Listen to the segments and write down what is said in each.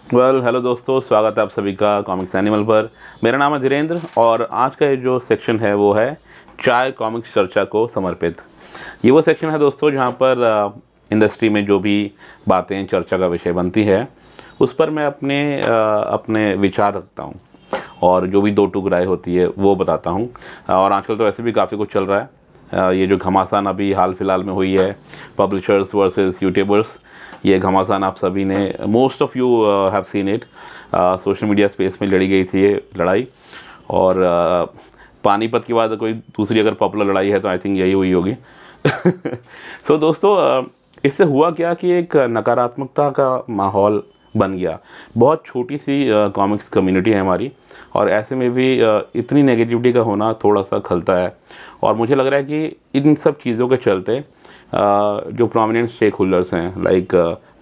Hello दोस्तों, स्वागत है आप सभी का कॉमिक्स एनिमल पर। मेरा नाम है धीरेन्द्र और आज का ये जो सेक्शन है वो है चाय कॉमिक्स चर्चा को समर्पित। ये वो सेक्शन है दोस्तों जहाँ पर इंडस्ट्री में जो भी बातें चर्चा का विषय बनती है उस पर मैं अपने विचार रखता हूँ और जो भी दो टूक राय होती है वो बताता हूँ। और आजकल तो ऐसे भी काफ़ी कुछ चल रहा है। ये जो घमासान अभी हाल फिलहाल में हुई है, पब्लिशर्स वर्सेस यूट्यूबर्स, ये घमासान आप सभी ने, most of you have seen it, social media space में लड़ी गई थी ये लड़ाई। और पानीपत के बाद कोई दूसरी अगर पॉपुलर लड़ाई है तो आई थिंक यही हुई होगी। सो दोस्तों, इससे हुआ क्या कि एक नकारात्मकता का माहौल बन गया। बहुत छोटी सी कॉमिक्स कम्युनिटी है हमारी और ऐसे में भी इतनी नेगेटिविटी का होना थोड़ा सा खलता है। और मुझे लग रहा है कि इन सब चीज़ों के चलते जो प्रोमिनेंट स्टेक होल्डर्स हैं लाइक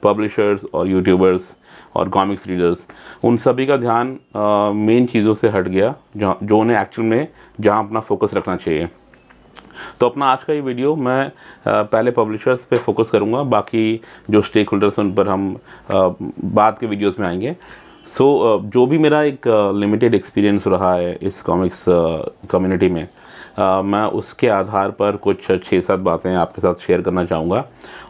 पब्लिशर्स और यूट्यूबर्स और कॉमिक्स रीडर्स, उन सभी का ध्यान मेन चीज़ों से हट गया जो उन्हें एक्चुअल में जहां अपना फोकस रखना चाहिए। तो अपना आज का ये वीडियो मैं पहले पब्लिशर्स पे फोकस करूँगा, बाकी जो स्टेक होल्डर्स उन पर हम बाद के वीडियोस में आएंगे। सो जो भी मेरा एक लिमिटेड एक्सपीरियंस रहा है इस कॉमिक्स कम्युनिटी में, मैं उसके आधार पर कुछ 6-7 बातें आपके साथ शेयर करना चाहूँगा।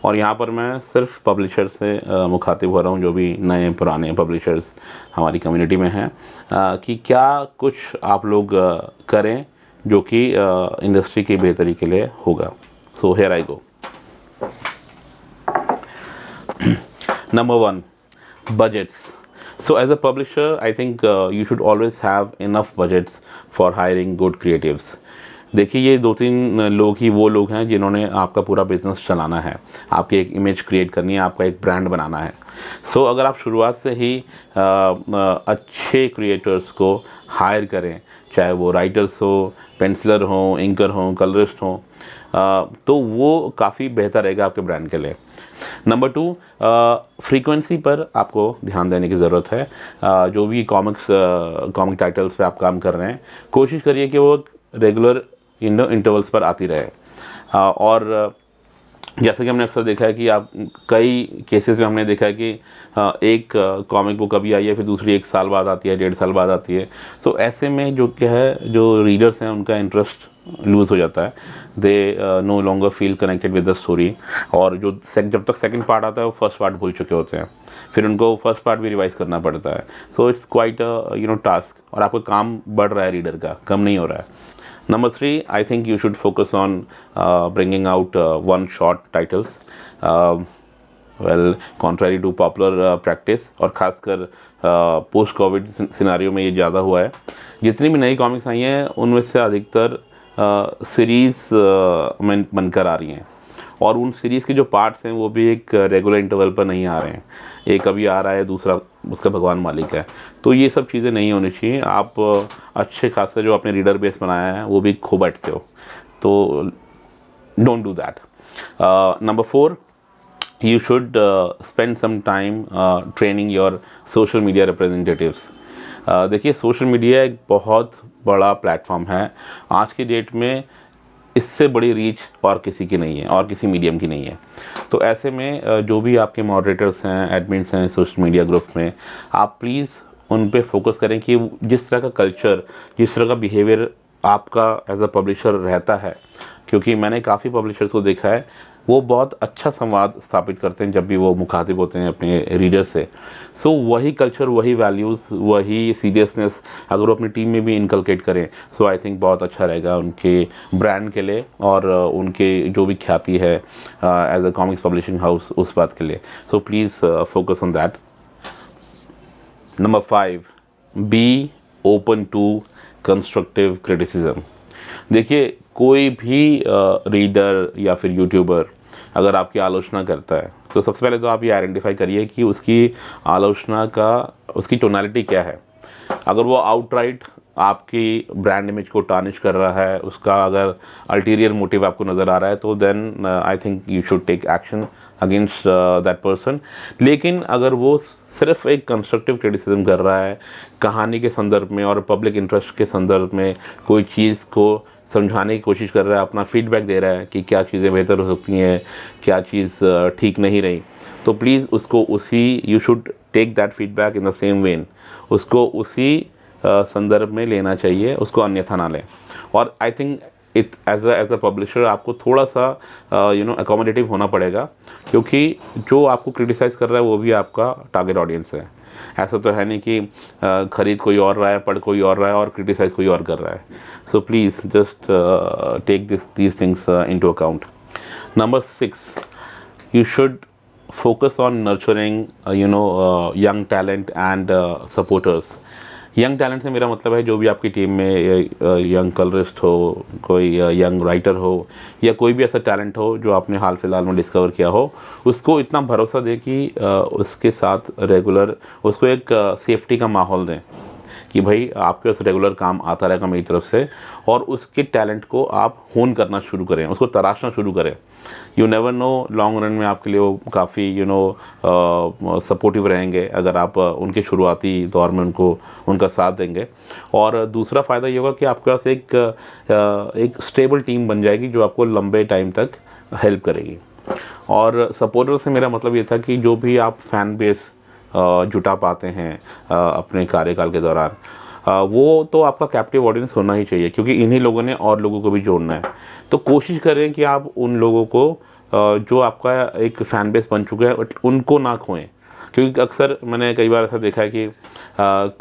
और यहाँ पर मैं सिर्फ पब्लिशर से मुखातिब हो रहा हूँ, जो भी नए पुराने पब्लिशर्स हमारी कम्युनिटी में हैं, कि क्या कुछ आप लोग करें जो कि इंडस्ट्री की बेहतरी के लिए होगा। So here I go. Number 1, budgets. So as a publisher, I think you should always have enough budgets for hiring good creatives. देखिए, ये 2-3 लोग ही वो लोग हैं जिन्होंने आपका पूरा बिजनेस चलाना है, आपकी एक इमेज क्रिएट करनी है, आपका एक ब्रांड बनाना है। सो अगर आप शुरुआत से ही अच्छे क्रिएटर्स को हायर करें, चाहे वो राइटर्स हो, पेंसिलर हो, इंकर हो, कलरिस्ट हो, तो वो काफ़ी बेहतर रहेगा आपके ब्रांड के लिए। नंबर 2, फ्रीक्वेंसी पर आपको ध्यान देने की ज़रूरत है। जो भी कॉमिक टाइटल्स पे आप काम कर रहे हैं, कोशिश करिए कि वो रेगुलर इंटरवल्स पर आती रहे। और जैसे कि हमने अक्सर देखा है कि आप कई केसेस में हमने देखा है कि एक कॉमिक बुक अभी आई है, फिर दूसरी 1 साल बाद आती है, 1.5 साल बाद आती है। तो ऐसे में जो क्या है, जो रीडर्स हैं उनका इंटरेस्ट लूज़ हो जाता है। They know longer feel connected with the story. और जो जब तक सेकंड पार्ट आता है वो फर्स्ट पार्ट भूल चुके होते हैं, फिर उनको फर्स्ट पार्ट भी रिवाइज करना पड़ता है। सो इट्स क्वाइट टास्क, और आपका काम बढ़ रहा है रीडर का, कम नहीं हो रहा है। Number 3, I think you should focus on bringing out one-shot titles. Well, contrary to popular practice, और ख़ासकर पोस्ट कोविड सिनारियो में ये ज़्यादा हुआ है। जितनी भी नई कॉमिक्स आई हैं उनमें से अधिकतर सीरीज़ में बनकर आ रही हैं, और उन सीरीज़ के जो पार्ट्स हैं वो भी एक रेगुलर इंटरवल पर नहीं आ रहे हैं। एक अभी आ रहा है, दूसरा उसका भगवान मालिक है। तो ये सब चीज़ें नहीं होनी चाहिए। आप अच्छे खासे जो आपने रीडर बेस बनाया है वो भी खो बैठते हो, तो don't do that. Number 4, you should spend some time training your social media representatives. देखिए, सोशल मीडिया एक बहुत बड़ा प्लेटफॉर्म है। आज की डेट में इससे बड़ी रीच और किसी की नहीं है, और किसी मीडियम की नहीं है। तो ऐसे में जो भी आपके मॉडरेटर्स हैं, एडमिन्स हैं सोशल मीडिया ग्रुप में, आप प्लीज़ उन पे फोकस करें कि जिस तरह का कल्चर, जिस तरह का बिहेवियर आपका एज अ पब्लिशर रहता है, क्योंकि मैंने काफ़ी पब्लिशर्स को देखा है वो बहुत अच्छा संवाद स्थापित करते हैं जब भी वो मुखातिब होते हैं अपने रीडर से। सो वही कल्चर, वही वैल्यूज़, वही सीरियसनेस अगर वो अपनी टीम में भी इनकलकेट करें, सो आई थिंक बहुत अच्छा रहेगा उनके ब्रांड के लिए और उनके जो भी ख्याति है as a comics publishing house, उस बात के लिए। So please focus on that. Number 5, be open to constructive criticism. देखिए, कोई भी रीडर या फिर यूट्यूबर अगर आपकी आलोचना करता है तो सबसे पहले तो आप ये आइडेंटिफाई करिए कि उसकी आलोचना का, उसकी टोनालिटी क्या है। अगर वो आउटराइट आपकी ब्रांड इमेज को टार्निश कर रहा है, उसका अगर अल्टीरियर मोटिव आपको नज़र आ रहा है, तो then I think you should take action against that person. लेकिन अगर वो सिर्फ एक कंस्ट्रक्टिव क्रिटिसिज्म कर रहा है कहानी के संदर्भ में और पब्लिक इंटरेस्ट के संदर्भ में, कोई चीज़ को समझाने की कोशिश कर रहा है, अपना फीडबैक दे रहा है कि क्या चीज़ें बेहतर हो सकती हैं, क्या चीज़ ठीक नहीं रही, तो प्लीज़ उसको you should take that feedback in the same vein, उसको उसी संदर्भ में लेना चाहिए, उसको अन्यथा ना लें। और I think it as a publisher आपको थोड़ा सा अकोमोडेटिव होना पड़ेगा, क्योंकि जो आपको क्रिटिसाइज़ कर रहा है वो भी आपका टारगेट ऑडियंस है। ऐसा तो है नहीं कि खरीद कोई और रहा है, पढ़ कोई और रहा है और क्रिटिसाइज़ कोई और कर रहा है। So please just take these things into account. Number 6, you should focus on nurturing young talent and supporters। Young talent से मेरा मतलब है जो भी आपकी टीम में यंग कलरिस्ट हो, कोई यंग राइटर हो, या कोई भी ऐसा टैलेंट हो जो आपने हाल फिलहाल में डिस्कवर किया हो, उसको इतना भरोसा दें कि उसके साथ रेगुलर उसको एक सेफ्टी का माहौल दें कि भाई आपके पास रेगुलर काम आता रहेगा मेरी तरफ से, और उसके टैलेंट को आप होन करना शुरू करें, उसको तराशना शुरू करें। You never know, long run में आपके लिए वो काफ़ी सपोर्टिव रहेंगे अगर आप उनके शुरुआती दौर में उनका साथ देंगे। और दूसरा फ़ायदा ये होगा कि आपके पास एक स्टेबल टीम बन जाएगी जो आपको लंबे टाइम तक हेल्प करेगी। और सपोर्टर से मेरा मतलब ये था कि जो भी आप फैन बेस जुटा पाते हैं अपने कार्यकाल के दौरान, वो तो आपका कैप्टिव ऑडियंस होना ही चाहिए, क्योंकि इन्हीं लोगों ने और लोगों को भी जोड़ना है। तो कोशिश करें कि आप उन लोगों को जो आपका एक फ़ैन बेस बन चुका है उनको ना खोएं, क्योंकि अक्सर मैंने कई बार ऐसा देखा है कि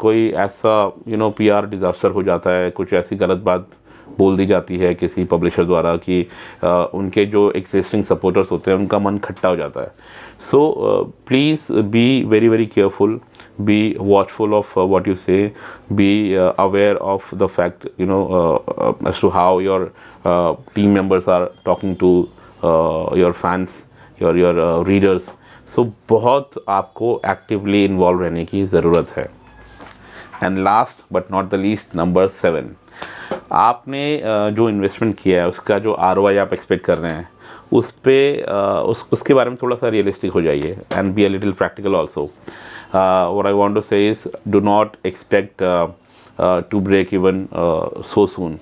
कोई ऐसा PR डिज़ास्टर हो जाता है, कुछ ऐसी गलत बात बोल दी जाती है किसी पब्लिशर द्वारा कि उनके जो एग्जिस्टिंग सपोर्टर्स होते हैं उनका मन खट्टा हो जाता है। So please be very very careful, be watchful of what you say, be aware of the fact as to how your team members are talking to your fans, your readers। so बहुत आपको actively involve रहने की ज़रूरत है। And last but not the least, number 7, आपने जो investment किया है उसका जो ROI आप एक्सपेक्ट कर रहे हैं उसके बारे में थोड़ा सा रियलिस्टिक हो जाइए, and be a little practical also. What I want to say is, do not expect to break even so soon।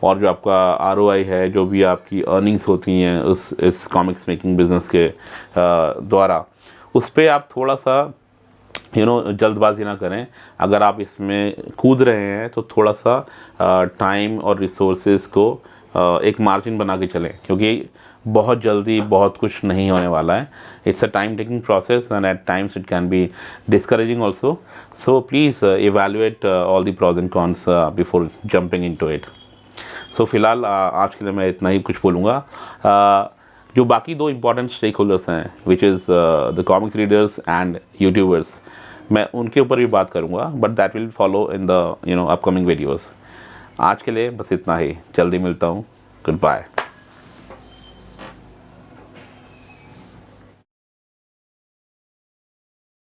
और जो आपका ROI है, जो भी आपकी अर्निंग्स होती हैं इस कॉमिक्स मेकिंग बिजनेस के द्वारा, उस पर आप थोड़ा सा जल्दबाजी ना करें। अगर आप इसमें कूद रहे हैं तो थोड़ा सा टाइम और रिसोर्सेज को एक मार्जिन बना के चलें, क्योंकि बहुत जल्दी बहुत कुछ नहीं होने वाला है। It's a time taking process and at times it can be discouraging also. So please evaluate all the pros and cons before jumping into it. So फिलहाल आज के लिए मैं इतना ही कुछ बोलूँगा। जो बाकी 2 इंपॉर्टेंट स्टेक होल्डर्स हैं, which is the comics readers and YouTubers, मैं उनके ऊपर भी बात करूँगा, but that will follow in the upcoming videos. आज के लिए बस इतना ही, जल्दी मिलता हूँ, गुड बाय।